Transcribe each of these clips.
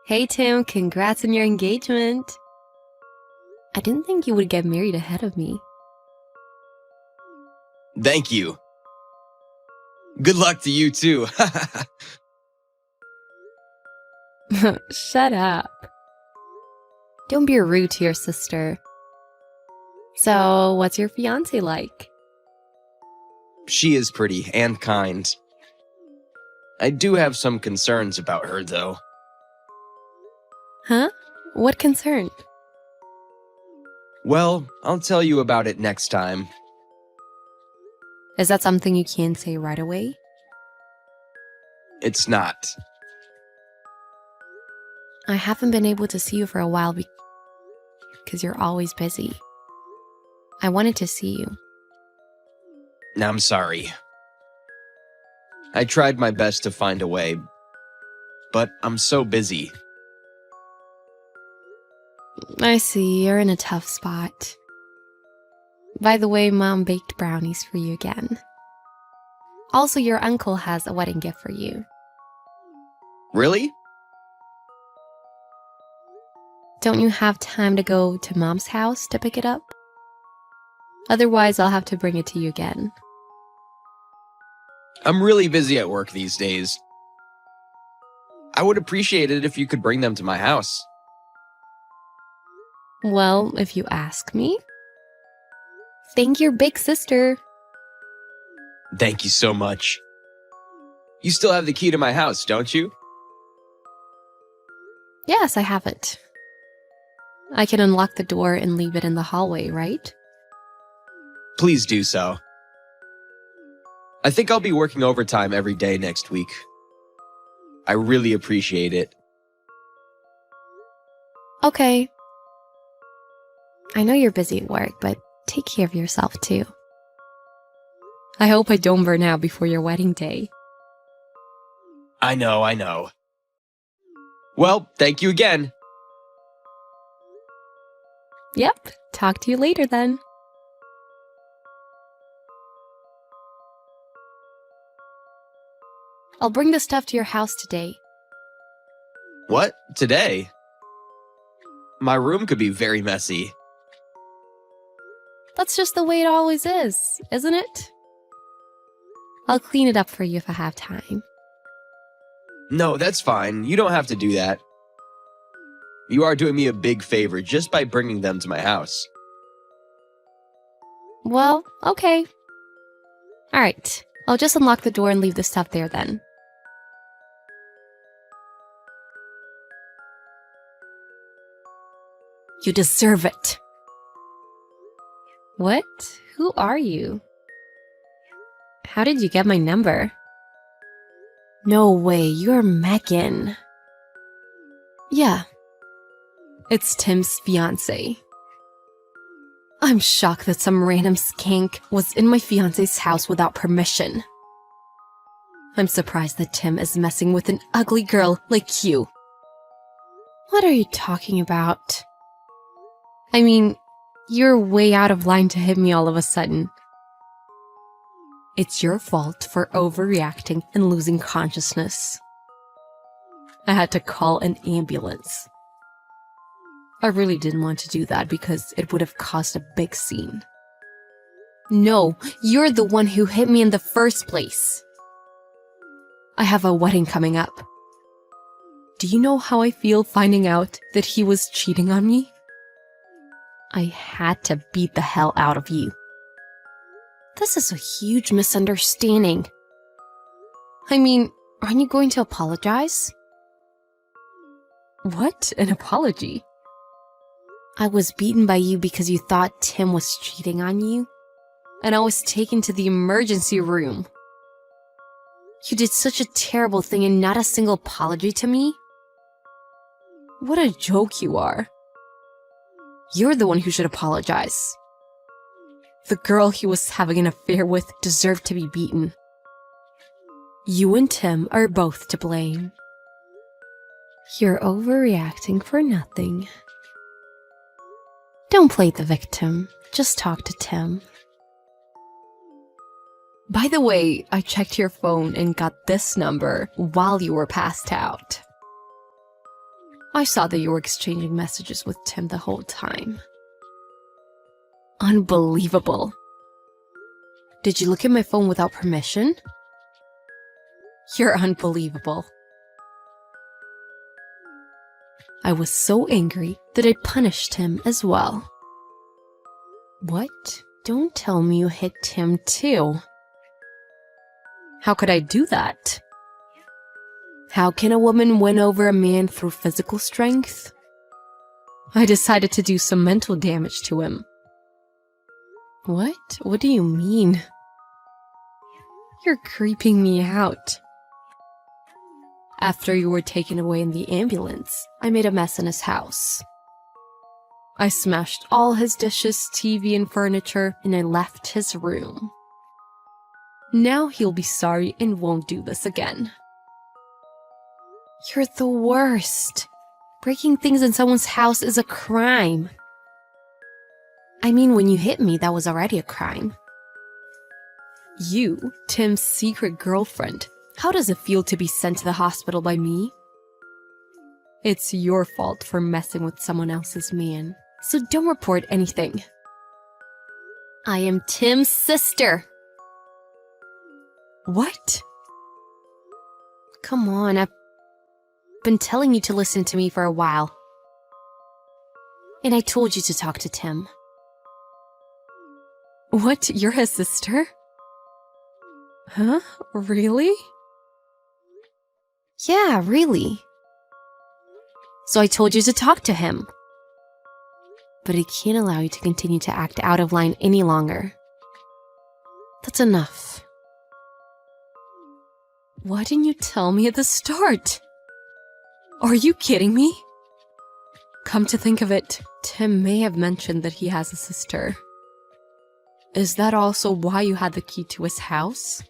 Hey Tim, congrats on your engagement. I didn't think you would get married ahead of me. Thank you. Good luck to you too. Shut up. Don't be rude to your sister. So, what's your fiancé like? She is pretty and kind. I do have some concerns about her though. Huh? What concern? Well, I'll tell you about it next time. Is that something you can't say right away? It's not. I haven't been able to see you for a while because you're always busy. I wanted to see you. I'm sorry. I tried my best to find a way, but I'm so busy. I see, you're in a tough spot. By the way, Mom baked brownies for you again. Also, your uncle has a wedding gift for you. Really? Don't you have time to go to Mom's house to pick it up? Otherwise, I'll have to bring it to you again. I'm really busy at work these days. I would appreciate it if you could bring them to my house. Well, if you ask me. Thank your big sister. Thank you so much. You still have the key to my house, don't you? Yes, I have it. I can unlock the door and leave it in the hallway, right? Please do so. I think I'll be working overtime every day next week. I really appreciate it. Okay. I know you're busy at work, but take care of yourself too. I hope I don't burn out before your wedding day. I know. Well, thank you again. Yep, talk to you later then. I'll bring the stuff to your house today. What? Today? My room could be very messy. That's just the way it always is, isn't it? I'll clean it up for you if I have time. No, that's fine. You don't have to do that. You are doing me a big favor just by bringing them to my house. Well, okay. Alright, I'll just unlock the door and leave the stuff there then. You deserve it. What? Who are you? How did you get my number? No way, you're Megan. Yeah. It's Tim's fiancé. I'm shocked that some random skank was in my fiancé's house without permission. I'm surprised that Tim is messing with an ugly girl like you. What are you talking about? I mean, you're way out of line to hit me all of a sudden. It's your fault for overreacting and losing consciousness. I had to call an ambulance. I really didn't want to do that because it would have caused a big scene. No, you're the one who hit me in the first place. I have a wedding coming up. Do you know how I feel finding out that he was cheating on me? I had to beat the hell out of you. This is a huge misunderstanding. I mean, aren't you going to apologize? What? An apology? I was beaten by you because you thought Tim was cheating on you, and I was taken to the emergency room. You did such a terrible thing and not a single apology to me? What a joke you are. You're the one who should apologize. The girl he was having an affair with deserved to be beaten. You and Tim are both to blame. You're overreacting for nothing. Don't play the victim. Just talk to Tim. By the way, I checked your phone and got this number while you were passed out. I saw that you were exchanging messages with Tim the whole time. Unbelievable. Did you look at my phone without permission? You're unbelievable. I was so angry that I punished him as well. What? Don't tell me you hit Tim too. How could I do that? How can a woman win over a man through physical strength? I decided to do some mental damage to him. What? What do you mean? You're creeping me out. After you were taken away in the ambulance, I made a mess in his house. I smashed all his dishes, TV, and furniture, and I left his room. Now he'll be sorry and won't do this again. You're the worst. Breaking things in someone's house is a crime. I mean, when you hit me, that was already a crime. You, Tim's secret girlfriend, how does it feel to be sent to the hospital by me? It's your fault for messing with someone else's man, so don't report anything. I am Tim's sister. What? Come on, I've been telling you to listen to me for a while. And I told you to talk to Tim. What? You're his sister? Huh? Really? Yeah, really. So I told you to talk to him. But I can't allow you to continue to act out of line any longer. That's enough. Why didn't you tell me at the start? Are you kidding me? Come to think of it, Tim may have mentioned that he has a sister. Is that also why you had the key to his house?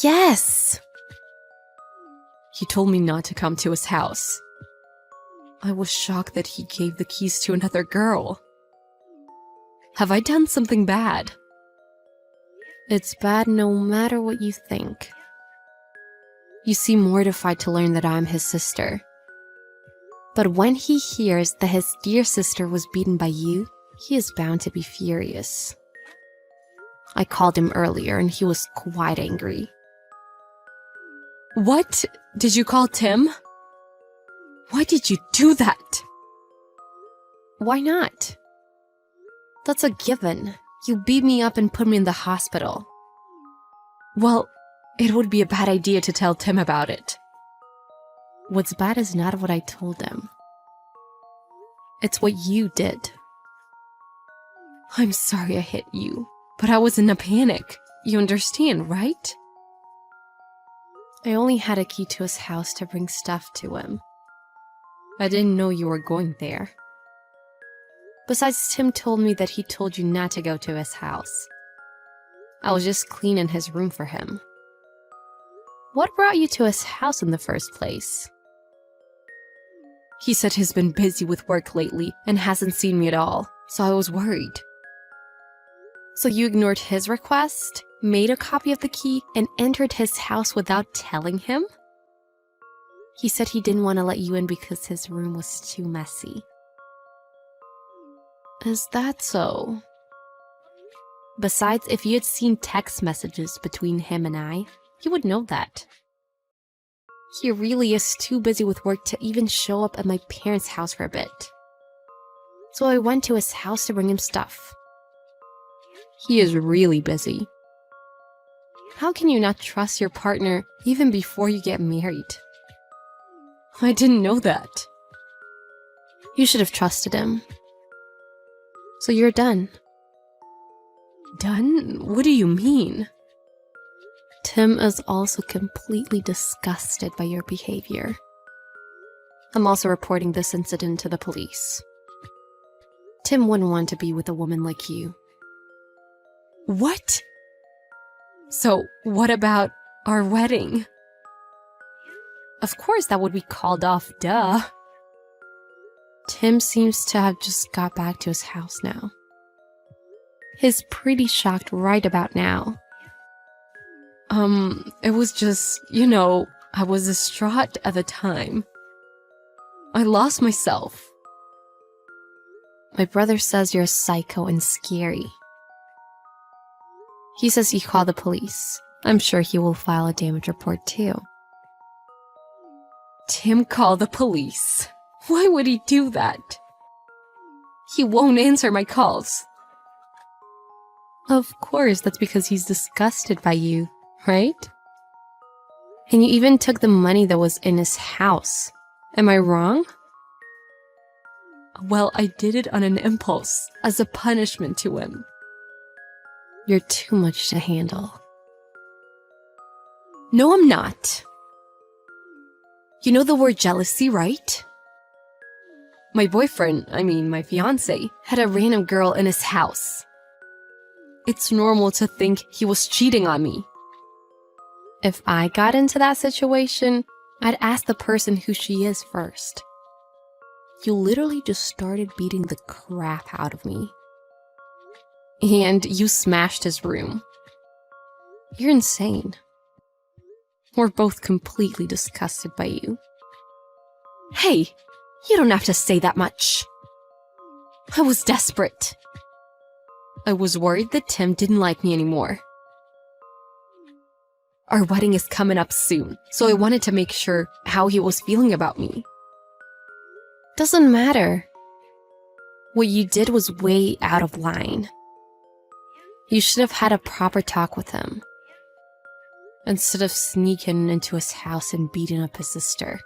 Yes! He told me not to come to his house. I was shocked that he gave the keys to another girl. Have I done something bad? It's bad no matter what you think. You seem mortified to learn that I'm his sister. But when he hears that his dear sister was beaten by you, he is bound to be furious. I called him earlier and he was quite angry. What? Did you call Tim? Why did you do that? Why not? That's a given. You beat me up and put me in the hospital. Well, it would be a bad idea to tell Tim about it. What's bad is not what I told him. It's what you did. I'm sorry I hit you, but I was in a panic. You understand, right? I only had a key to his house to bring stuff to him. I didn't know you were going there. Besides, Tim told me that he told you not to go to his house. I was just cleaning his room for him. What brought you to his house in the first place? He said he's been busy with work lately and hasn't seen me at all, so I was worried. So you ignored his request, made a copy of the key, and entered his house without telling him? He said he didn't want to let you in because his room was too messy. Is that so? Besides, if you had seen text messages between him and I, you would know that. He really is too busy with work to even show up at my parents' house for a bit. So I went to his house to bring him stuff. He is really busy. How can you not trust your partner even before you get married? I didn't know that. You should have trusted him. So you're done. Done? What do you mean? Tim is also completely disgusted by your behavior. I'm also reporting this incident to the police. Tim wouldn't want to be with a woman like you. What? So, what about our wedding? Of course that would be called off, duh. Tim seems to have just got back to his house now. He's pretty shocked right about now. It was just, I was distraught at the time. I lost myself. My brother says you're a psycho and scary. He says you call the police. I'm sure he will file a damage report too. Tim called the police. Why would he do that? He won't answer my calls. Of course, that's because he's disgusted by you, right? And you even took the money that was in his house. Am I wrong? Well, I did it on an impulse, as a punishment to him. You're too much to handle. No, I'm not. You know the word jealousy, right? My boyfriend, my fiancé, had a random girl in his house. It's normal to think he was cheating on me. If I got into that situation, I'd ask the person who she is first. You literally just started beating the crap out of me. And you smashed his room. You're insane. We're both completely disgusted by you. Hey, you don't have to say that much. I was desperate. I was worried that Tim didn't like me anymore. Our wedding is coming up soon, so I wanted to make sure how he was feeling about me. Doesn't matter. What you did was way out of line. You should have had a proper talk with him, instead of sneaking into his house and beating up his sister.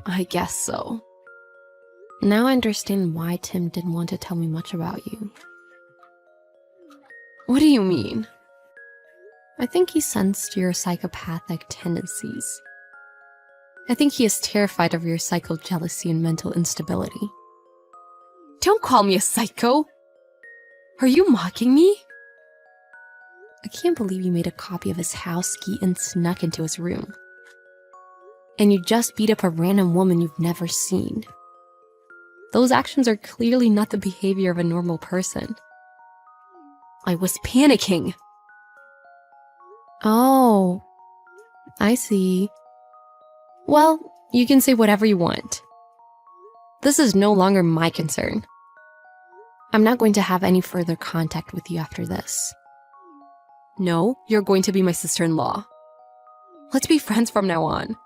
I guess so. Now I understand why Tim didn't want to tell me much about you. What do you mean? I think he sensed your psychopathic tendencies. I think he is terrified of your psycho jealousy and mental instability. Don't call me a psycho! Are you mocking me? I can't believe you made a copy of his house key and snuck into his room. And you just beat up a random woman you've never seen. Those actions are clearly not the behavior of a normal person. I was panicking. Oh, I see. Well, you can say whatever you want. This is no longer my concern. I'm not going to have any further contact with you after this. No, you're going to be my sister-in-law. Let's be friends from now on.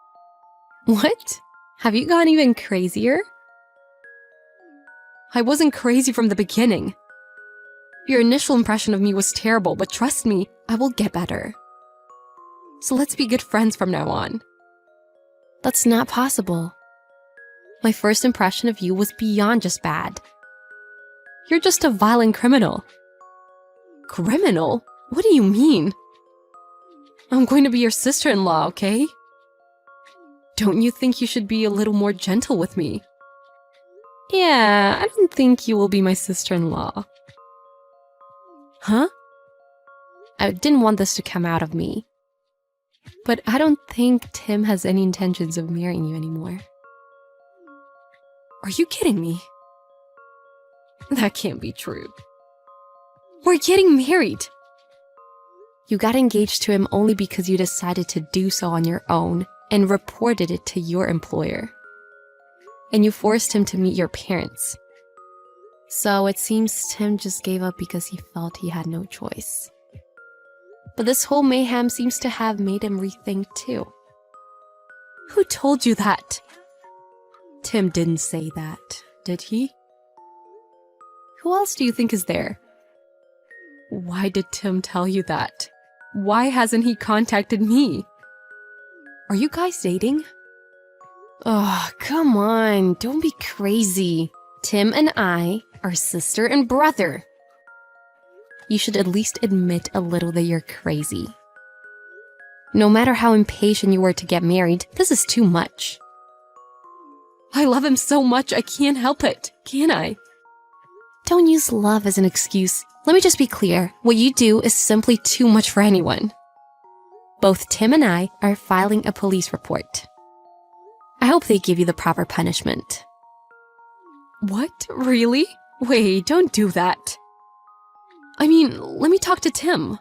What? Have you gone even crazier? I wasn't crazy from the beginning. Your initial impression of me was terrible, but trust me, I will get better. So let's be good friends from now on. That's not possible. My first impression of you was beyond just bad. You're just a violent criminal. Criminal? What do you mean? I'm going to be your sister-in-law, okay? Don't you think you should be a little more gentle with me? Yeah, I don't think you will be my sister-in-law. Huh? I didn't want this to come out of me. But I don't think Tim has any intentions of marrying you anymore. Are you kidding me? That can't be true. We're getting married. You got engaged to him only because you decided to do so on your own and reported it to your employer. And you forced him to meet your parents. So it seems Tim just gave up because he felt he had no choice. But this whole mayhem seems to have made him rethink too. Who told you that? Tim didn't say that, did he? Who else do you think is there? Why did Tim tell you that? Why hasn't he contacted me? Are you guys dating? Oh, come on, don't be crazy. Tim and I are sister and brother. You should at least admit a little that you're crazy. No matter how impatient you were to get married, this is too much. I love him so much I can't help it, can I? Don't use love as an excuse. Let me just be clear. What you do is simply too much for anyone. Both Tim and I are filing a police report. I hope they give you the proper punishment. What? Really? Wait, don't do that. I mean, let me talk to Tim.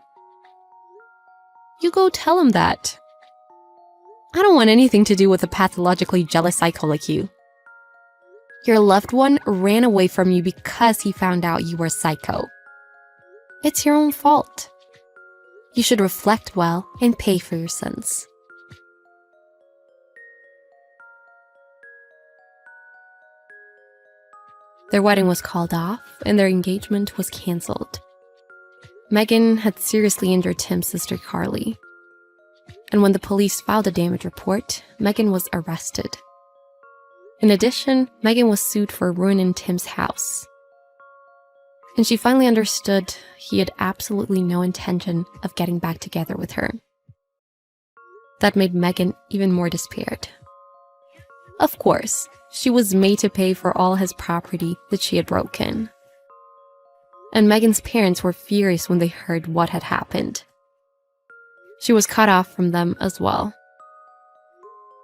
You go tell him that. I don't want anything to do with a pathologically jealous psycho like you. Your loved one ran away from you because he found out you were a psycho. It's your own fault. You should reflect well and pay for your sins. Their wedding was called off and their engagement was canceled. Megan had seriously injured Tim's sister Carly. And when the police filed a damage report, Megan was arrested. In addition, Megan was sued for ruining Tim's house. And she finally understood he had absolutely no intention of getting back together with her. That made Megan even more despaired. Of course, she was made to pay for all his property that she had broken. And Megan's parents were furious when they heard what had happened. She was cut off from them as well.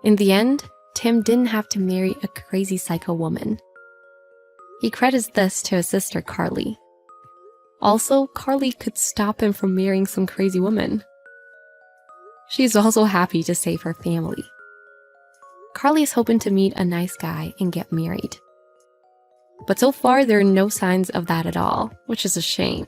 In the end, Tim didn't have to marry a crazy psycho woman. He credits this to his sister Carly. Also, Carly could stop him from marrying some crazy woman. She's also happy to save her family. Carly is hoping to meet a nice guy and get married. But so far, there are no signs of that at all, which is a shame.